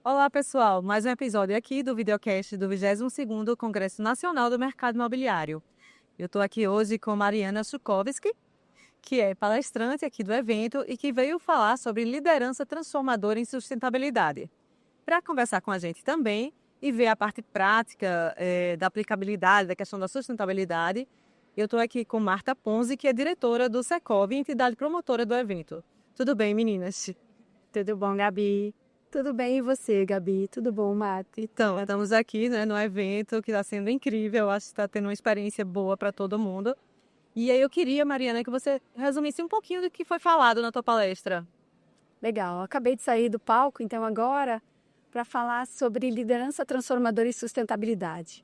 Olá, pessoal. Mais um episódio aqui do videocast do 22º Congresso Nacional do Mercado Imobiliário. Eu estou aqui hoje com Mariana Chukovski, que é palestrante aqui do evento e que veio falar sobre liderança transformadora em sustentabilidade. Para conversar com a gente também e ver a parte prática da aplicabilidade da questão da sustentabilidade, eu estou aqui com Marta Ponzi, que é diretora do Secov, entidade promotora do evento. Tudo bem, meninas? Tudo bom, Gabi? Tudo bem e você, Gabi? Tudo bom, Mati? Então, estamos aqui, né, no evento que está sendo incrível, acho que está tendo uma experiência boa para todo mundo. E aí eu queria, Mariana, que você resumisse um pouquinho do que foi falado na tua palestra. Legal, acabei de sair do palco, então agora, para falar sobre liderança transformadora e sustentabilidade.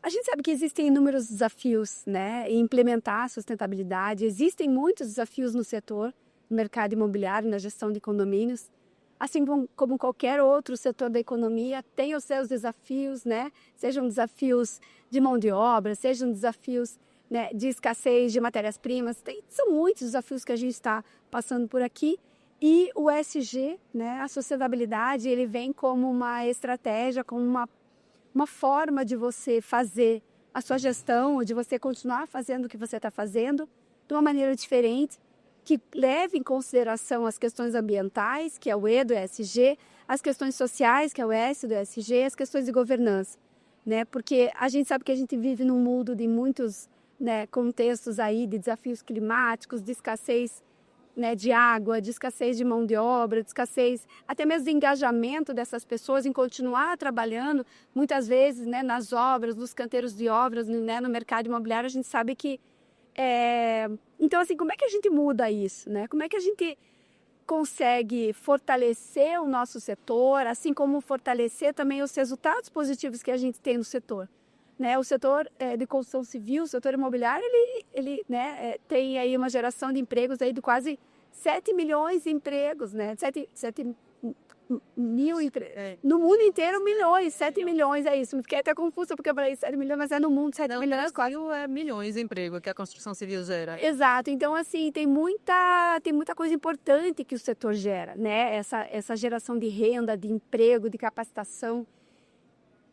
A gente sabe que existem inúmeros desafios, né, em implementar a sustentabilidade. Existem muitos desafios no setor, no mercado imobiliário, na gestão de condomínios. Assim como qualquer outro setor da economia, tem os seus desafios, né? Sejam desafios de mão de obra, sejam desafios, né, de escassez de matérias-primas. São muitos desafios que a gente está passando por aqui. E o ESG, né, a sustentabilidade, ele vem como uma estratégia, como uma forma de você fazer a sua gestão, de você continuar fazendo o que você está fazendo de uma maneira diferente, que leve em consideração as questões ambientais, que é o E do ESG, as questões sociais, que é o S do ESG, as questões de governança, né? Porque a gente sabe que a gente vive num mundo de muitos, né, contextos aí de desafios climáticos, de escassez, né, de água, de escassez de mão de obra, de escassez até mesmo de engajamento dessas pessoas em continuar trabalhando, muitas vezes, né, nas obras, nos canteiros de obras, né, no mercado imobiliário. A gente sabe que então, assim, como é que a gente muda isso, né? Como é que a gente consegue fortalecer o nosso setor, assim como fortalecer também os resultados positivos que a gente tem no setor, né? O setor de construção civil, o setor imobiliário, ele né, tem aí uma geração de empregos aí de quase 7 milhões de empregos, né? 7 mil no mundo inteiro, milhões, 7 milhões, é isso. Me fiquei até confusa porque eu falei 7 milhões, mas é no mundo, 7 milhões. No Brasil é milhões de emprego que a construção civil gera. Exato, então assim, tem muita coisa importante que o setor gera, né? Essa geração de renda, de emprego, de capacitação.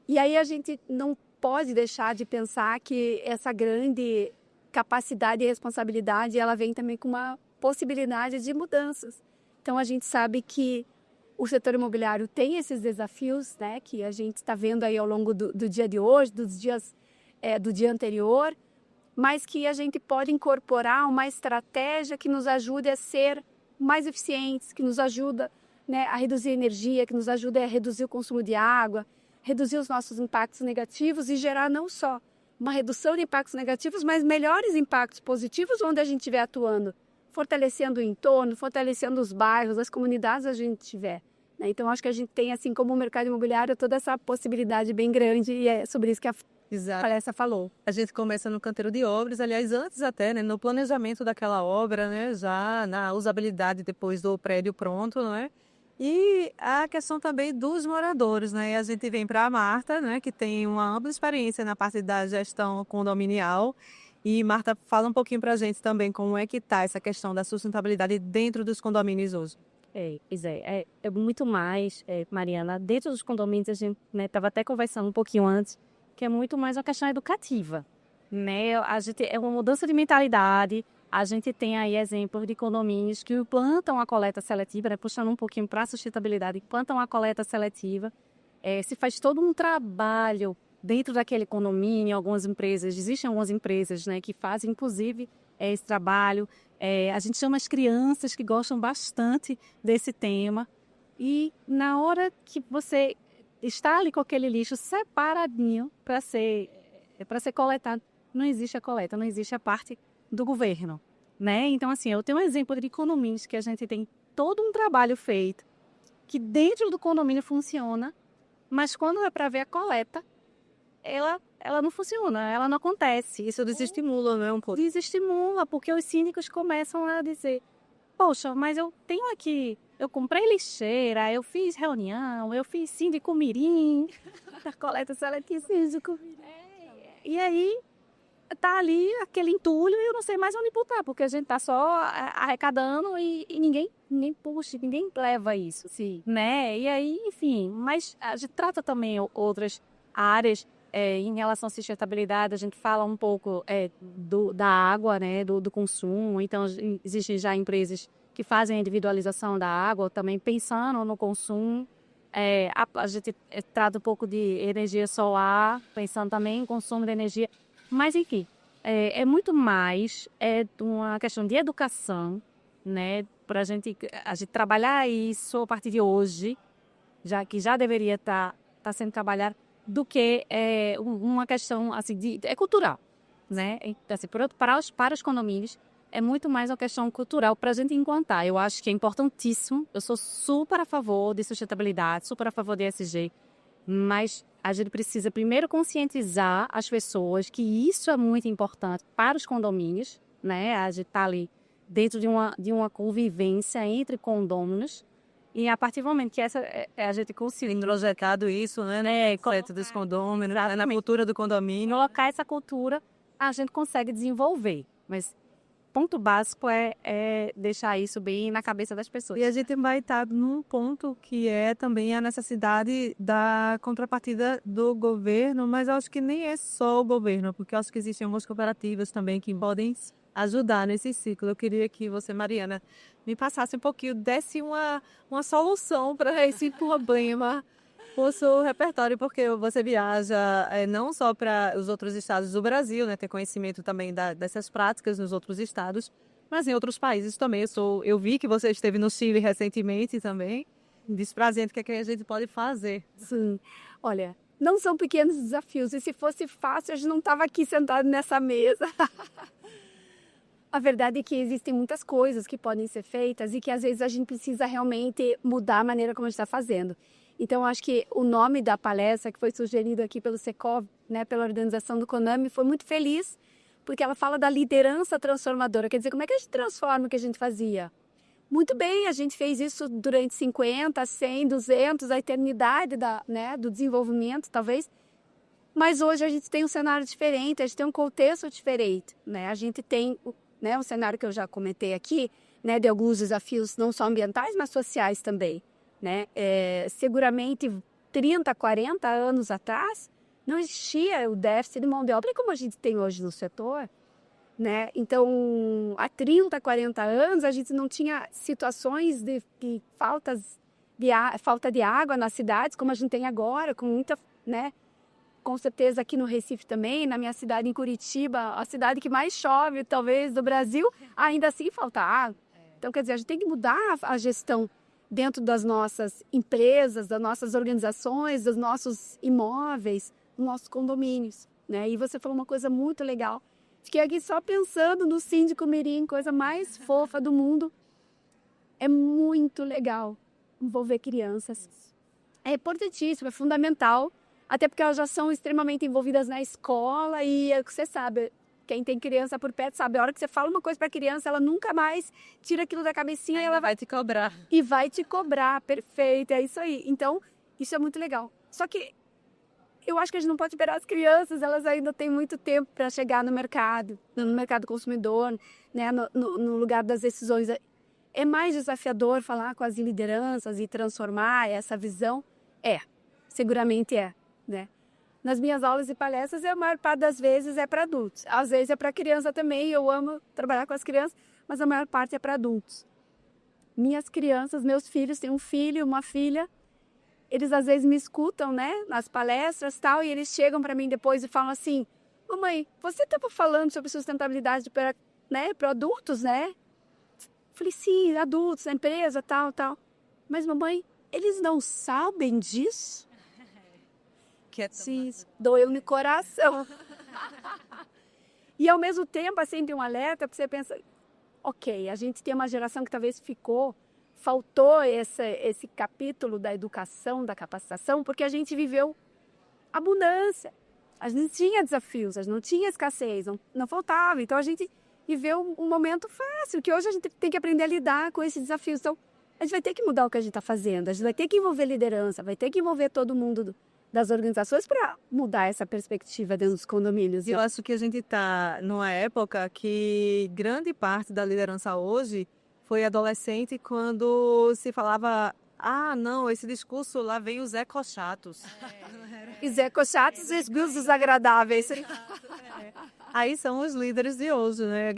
E aí a gente não pode deixar de pensar que essa grande capacidade e responsabilidade, ela vem também com uma possibilidade de mudanças. Então a gente sabe que o setor imobiliário tem esses desafios, né, que a gente está vendo aí ao longo do dia de hoje, dos dias do dia anterior, mas que a gente pode incorporar uma estratégia que nos ajude a ser mais eficientes, que nos ajuda, né, a reduzir a energia, que nos ajude a reduzir o consumo de água, reduzir os nossos impactos negativos e gerar não só uma redução de impactos negativos, mas melhores impactos positivos onde a gente estiver atuando, fortalecendo o entorno, fortalecendo os bairros, as comunidades onde a gente estiver. Então, acho que a gente tem, assim como o mercado imobiliário, toda essa possibilidade bem grande e é sobre isso que a palestra falou. A gente começa no canteiro de obras, aliás, antes até, né, no planejamento daquela obra, né, já na usabilidade depois do prédio pronto, não é? E a questão também dos moradores, né? E a gente vem para a Marta, né, que tem uma ampla experiência na parte da gestão condominial. E Marta, fala um pouquinho para a gente também como é que está essa questão da sustentabilidade dentro dos condomínios hoje. É muito mais, Mariana, dentro dos condomínios, a gente estava até conversando um pouquinho antes, que é muito mais uma questão educativa, né? A gente, é uma mudança de mentalidade. A gente tem aí exemplos de condomínios que plantam a coleta seletiva, né? Puxando um pouquinho para a sustentabilidade, plantam a coleta seletiva. Se faz todo um trabalho dentro daquele condomínio, existem algumas empresas, né, que fazem, inclusive, esse trabalho. A gente chama as crianças que gostam bastante desse tema. E na hora que você está ali com aquele lixo separadinho para ser coletado, não existe a coleta, não existe a parte do governo, né? Então, assim, eu tenho um exemplo de condomínios que a gente tem todo um trabalho feito, que dentro do condomínio funciona, mas quando é para ver a coleta, ela não funciona, ela não acontece. Isso desestimula, né, um pouco? Desestimula, porque os síndicos começam a dizer: poxa, mas eu tenho aqui, eu comprei lixeira, eu fiz reunião, eu fiz síndico mirim, da coleta seletiva, síndico mirim. E aí tá ali aquele entulho e eu não sei mais onde botar, porque a gente tá só arrecadando e ninguém puxa, ninguém leva isso, Sim. né? E aí, enfim, mas a gente trata também outras áreas em relação à sustentabilidade, a gente fala um pouco da água, né, do consumo, então existem já empresas que fazem a individualização da água, também pensando no consumo. A gente trata um pouco de energia solar, pensando também em consumo de energia. Mas, enfim, é muito mais uma questão de educação, né? Para a gente trabalhar isso a partir de hoje, já que já deveria estar sendo trabalhado, do que uma questão assim, cultural, né? Então, assim, para os condomínios, é muito mais uma questão cultural para a gente implantar. Eu acho que é importantíssimo. Eu sou super a favor de sustentabilidade, super a favor de ESG, mas a gente precisa primeiro conscientizar as pessoas que isso é muito importante para os condomínios, né? A gente está ali dentro de uma convivência entre condôminos e a partir do momento que a gente conseguir Introjetado isso, né? Concreto dos condôminos, na cultura do condomínio. colocar essa cultura, a gente consegue desenvolver. Mas ponto básico é deixar isso bem na cabeça das pessoas. E a gente vai estar num ponto que é também a necessidade da contrapartida do governo, mas eu acho que nem é só o governo, porque eu acho que existem algumas cooperativas também que podem ajudar nesse ciclo. Eu queria que você, Mariana, me passasse um pouquinho, desse uma solução para esse problema o seu repertório, porque você viaja não só para os outros estados do Brasil, né, ter conhecimento também dessas práticas nos outros estados, mas em outros países também. Eu vi que você esteve no Chile recentemente também. Diz pra gente o que é que a gente pode fazer. Sim. Olha, não são pequenos desafios, e se fosse fácil, a gente não estava aqui sentado nessa mesa. A verdade é que existem muitas coisas que podem ser feitas e que às vezes a gente precisa realmente mudar a maneira como a gente está fazendo. Então, acho que o nome da palestra que foi sugerido aqui pelo Secov, né, pela organização do CONAMI, foi muito feliz, porque ela fala da liderança transformadora. Quer dizer, como é que a gente transforma o que a gente fazia? Muito bem, a gente fez isso durante 50, 100, 200, a eternidade do desenvolvimento, talvez. Mas hoje a gente tem um cenário diferente, a gente tem um contexto diferente, né? A gente tem um cenário que eu já comentei aqui, né, de alguns desafios não só ambientais, mas sociais também, né? Seguramente 30, 40 anos atrás não existia o déficit de mão de obra como a gente tem hoje no setor, né? Então, há 30, 40 anos a gente não tinha situações de falta de água nas cidades como a gente tem agora, com muita, né? Com certeza aqui no Recife também, na minha cidade em Curitiba, a cidade que mais chove talvez do Brasil, ainda assim falta água. Então, quer dizer, a gente tem que mudar a gestão dentro das nossas empresas, das nossas organizações, dos nossos imóveis, dos nossos condomínios, né? E você falou uma coisa muito legal. Fiquei aqui só pensando no síndico mirim, coisa mais fofa do mundo. É muito legal envolver crianças. É importantíssimo, é fundamental, até porque elas já são extremamente envolvidas na escola e você sabe, quem tem criança por perto sabe, a hora que você fala uma coisa para a criança, ela nunca mais tira aquilo da cabecinha e ela vai te cobrar. E vai te cobrar, perfeito, é isso aí. Então, isso é muito legal. Só que eu acho que a gente não pode esperar as crianças, elas ainda têm muito tempo para chegar no mercado consumidor, né, no lugar das decisões. É mais desafiador falar com as lideranças e transformar essa visão? Seguramente né? Nas minhas aulas e palestras, a maior parte das vezes é para adultos. Às vezes é para criança também, eu amo trabalhar com as crianças, mas a maior parte é para adultos. Minhas crianças, meus filhos, têm um filho, uma filha, eles às vezes me escutam, né, nas palestras e tal, e eles chegam para mim depois e falam assim: mamãe, você estava falando sobre sustentabilidade para adultos, né? Falei, sim, adultos, na empresa, tal. Mas, mamãe, eles não sabem disso? Sim, doeu no coração. E ao mesmo tempo, assim, tem um alerta, porque você pensa, ok, a gente tem uma geração que talvez faltou esse capítulo da educação, da capacitação, porque a gente viveu abundância. A gente não tinha desafios, a gente não tinha escassez, não faltava. Então a gente viveu um momento fácil, que hoje a gente tem que aprender a lidar com esses desafios. Então a gente vai ter que mudar o que a gente está fazendo, a gente vai ter que envolver liderança, vai ter que envolver todo mundo das organizações para mudar essa perspectiva dentro dos condomínios. Eu acho que a gente está numa época que grande parte da liderança hoje foi adolescente quando se falava: ah, não, esse discurso lá vem os ecochatos. Os ecochatos e os desagradáveis. Aí são os líderes de hoje, né?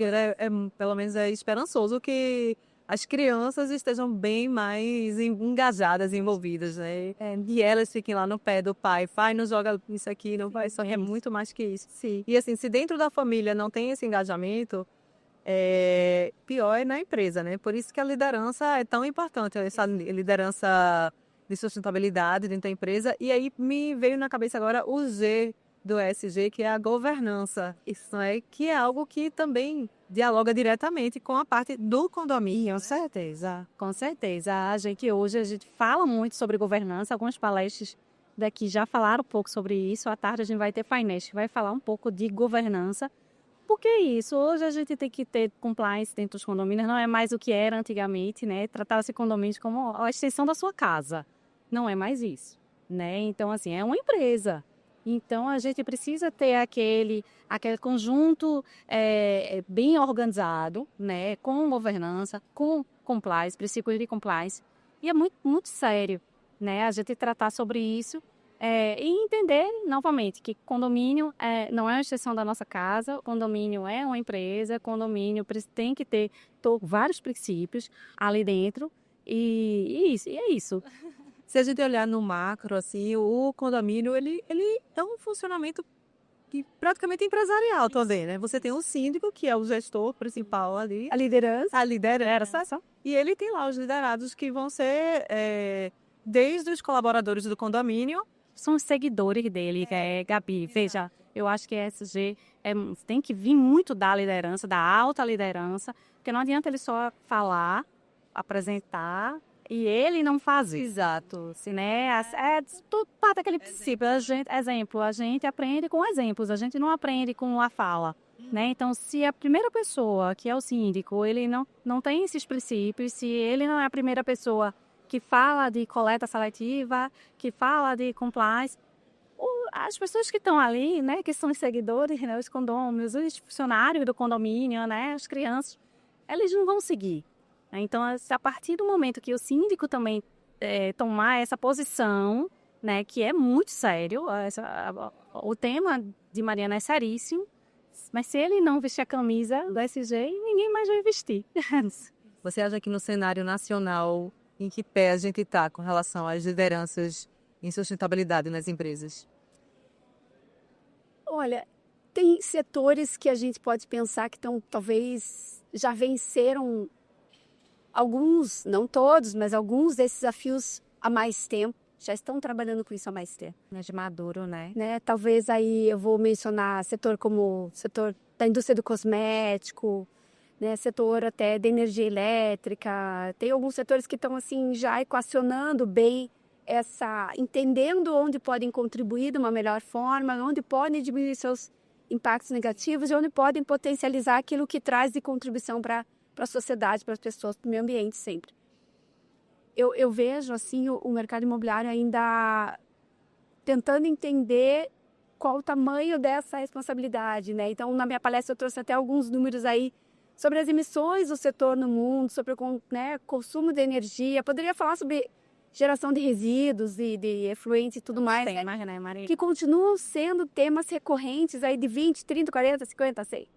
Pelo menos é esperançoso que as crianças estejam bem mais engajadas, envolvidas, né? E elas fiquem lá no pé do pai. Pai, não joga isso aqui, não vai. Só que é muito mais que isso. Sim. E assim, se dentro da família não tem esse engajamento, pior é na empresa, né? Por isso que a liderança é tão importante, essa liderança de sustentabilidade dentro da empresa. E aí me veio na cabeça agora o G do ESG, que é a governança. Isso que é algo que também dialoga diretamente com a parte do condomínio. Com certeza. A gente fala muito sobre governança, algumas palestras daqui já falaram um pouco sobre isso. À tarde a gente vai ter painéis que vai falar um pouco de governança. Por que isso? Hoje a gente tem que ter compliance dentro dos condomínios, não é mais o que era antigamente, né? Tratava-se condomínios como a extensão da sua casa. Não é mais isso, né? Então, assim, é uma empresa. Então, a gente precisa ter aquele conjunto bem organizado, né? Com governança, com compliance, princípios de compliance. E é muito, muito sério, né? A gente tratar sobre isso e entender, novamente, que condomínio não é uma extensão da nossa casa, condomínio é uma empresa, condomínio tem que ter vários princípios ali dentro. E é isso. Se a gente olhar no macro, assim, o condomínio, ele é um funcionamento praticamente empresarial também, né? Você tem o síndico, que é o gestor principal ali. A liderança. A liderança. E ele tem lá os liderados que vão ser desde os colaboradores do condomínio. São os seguidores dele, Gabi. Veja, eu acho que ESG tem que vir muito da liderança, da alta liderança, porque não adianta ele só falar, apresentar e ele não fazer. Exato. Né? Tudo parte daquele princípio. A gente aprende com exemplos, a gente não aprende com a fala. Né? Então, se a primeira pessoa, que é o síndico, ele não tem esses princípios, se ele não é a primeira pessoa que fala de coleta seletiva, que fala de compliance, as pessoas que estão ali, né, que são os seguidores, né, os condôminos, os funcionários do condomínio, né, as crianças, eles não vão seguir. Então, a partir do momento que o síndico também tomar essa posição, né, que é muito sério, o tema de Mariana é seríssimo, mas se ele não vestir a camisa do ESG, ninguém mais vai vestir. Você acha que no cenário nacional, em que pé a gente está com relação às lideranças em sustentabilidade nas empresas? Olha, tem setores que a gente pode pensar que talvez já venceram alguns, não todos, mas alguns desses desafios há mais tempo. Já estão trabalhando com isso há mais tempo. De maduro, né? Talvez aí eu vou mencionar setor como o setor da indústria do cosmético, né? Setor até da energia elétrica. Tem alguns setores que estão assim já equacionando bem entendendo onde podem contribuir de uma melhor forma, onde podem diminuir seus impactos negativos e onde podem potencializar aquilo que traz de contribuição para a sociedade, para as pessoas, para o meio ambiente sempre. Eu vejo assim o mercado imobiliário ainda tentando entender qual o tamanho dessa responsabilidade, né? Então, na minha palestra eu trouxe até alguns números aí sobre as emissões do setor no mundo, sobre o consumo de energia. Poderia falar sobre geração de resíduos e de efluentes e tudo mais, né, Maria? Que continuam sendo temas recorrentes aí de 20, 30, 40, 50, 100.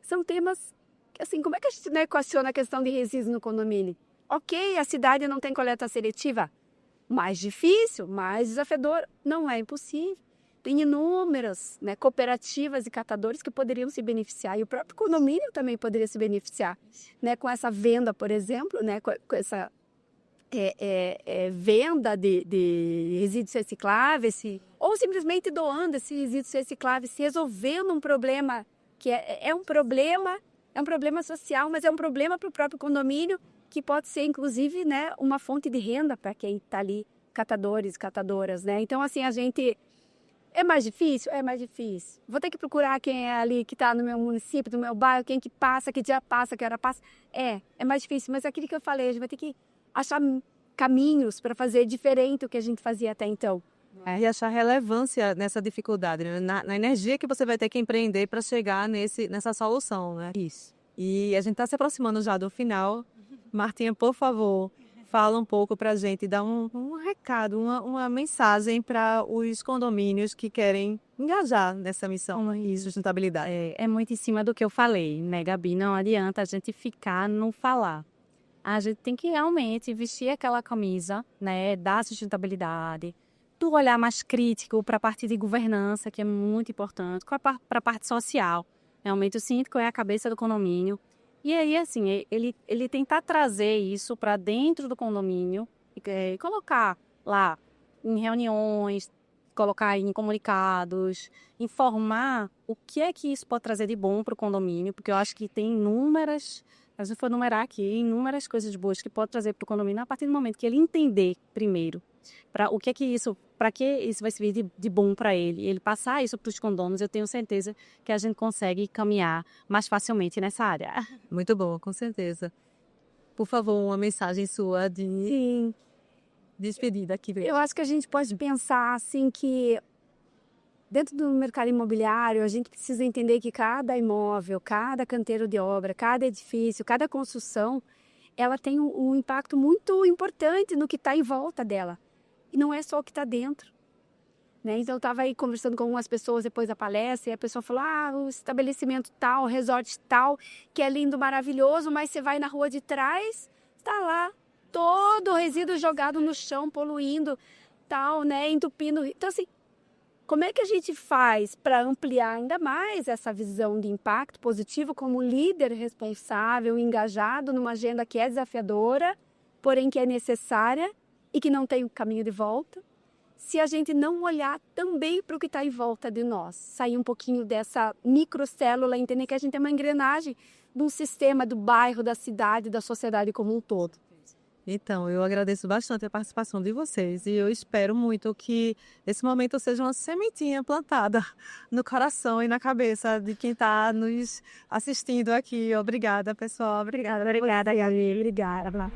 São temas que, assim, como é que a gente equaciona a questão de resíduos no condomínio? Ok, a cidade não tem coleta seletiva. Mais difícil, mais desafiador. Não é impossível. Tem inúmeras cooperativas e catadores que poderiam se beneficiar. E o próprio condomínio também poderia se beneficiar. Com essa venda, por exemplo, com essa venda de resíduos recicláveis. Ou simplesmente doando esses resíduos recicláveis, resolvendo um problema que é um problema social, mas é um problema para o próprio condomínio, que pode ser, inclusive, uma fonte de renda para quem está ali, catadores, catadoras, Então, assim, a gente... É mais difícil? É mais difícil. Vou ter que procurar quem é ali, que está no meu município, no meu bairro, quem que passa, que dia passa, que hora passa. É mais difícil, mas é aquilo que eu falei, a gente vai ter que achar caminhos para fazer diferente do que a gente fazia até então. E achar relevância nessa dificuldade, né? Na energia que você vai ter que empreender para chegar nessa solução, né? Isso. E a gente está se aproximando já do final. Martinha, por favor, fala um pouco para a gente, dá um recado, uma mensagem para os condomínios que querem engajar nessa missão de sustentabilidade. É muito em cima do que eu falei, né, Gabi? Não adianta a gente ficar no falar. A gente tem que realmente vestir aquela camisa, né, da sustentabilidade, do olhar mais crítico para a parte de governança, que é muito importante, para a parte social. Realmente o síndico é a cabeça do condomínio. E aí, assim, ele tentar trazer isso para dentro do condomínio, colocar lá em reuniões, colocar em comunicados, informar o que é que isso pode trazer de bom para o condomínio, porque eu acho que tem inúmeras, a gente for numerar aqui, inúmeras coisas boas que pode trazer para o condomínio a partir do momento que ele entender primeiro para que isso vai servir de bom para ele passar isso para os condôminos, eu tenho certeza que a gente consegue caminhar mais facilmente nessa área. Muito bom, com certeza. Por favor, uma mensagem sua de Sim. despedida aqui. Eu acho que a gente pode pensar assim que dentro do mercado imobiliário a gente precisa entender que cada imóvel, cada canteiro de obra, cada edifício, cada construção, ela tem um impacto muito importante no que está em volta dela. E não é só o que está dentro. Né? Então eu estava aí conversando com algumas pessoas depois da palestra e a pessoa falou, o estabelecimento tal, o resort tal, que é lindo, maravilhoso, mas você vai na rua de trás, está lá todo o resíduo jogado no chão, poluindo, tal, né, entupindo. Então assim, como é que a gente faz para ampliar ainda mais essa visão de impacto positivo como líder responsável, engajado numa agenda que é desafiadora, porém que é necessária e que não tem um caminho de volta, se a gente não olhar também para o que está em volta de nós, sair um pouquinho dessa microcélula, entender que a gente é uma engrenagem de um sistema, do bairro, da cidade, da sociedade como um todo. Então, eu agradeço bastante a participação de vocês e eu espero muito que esse momento seja uma sementinha plantada no coração e na cabeça de quem está nos assistindo aqui. Obrigada, pessoal. Obrigada, Gabi. Obrigada.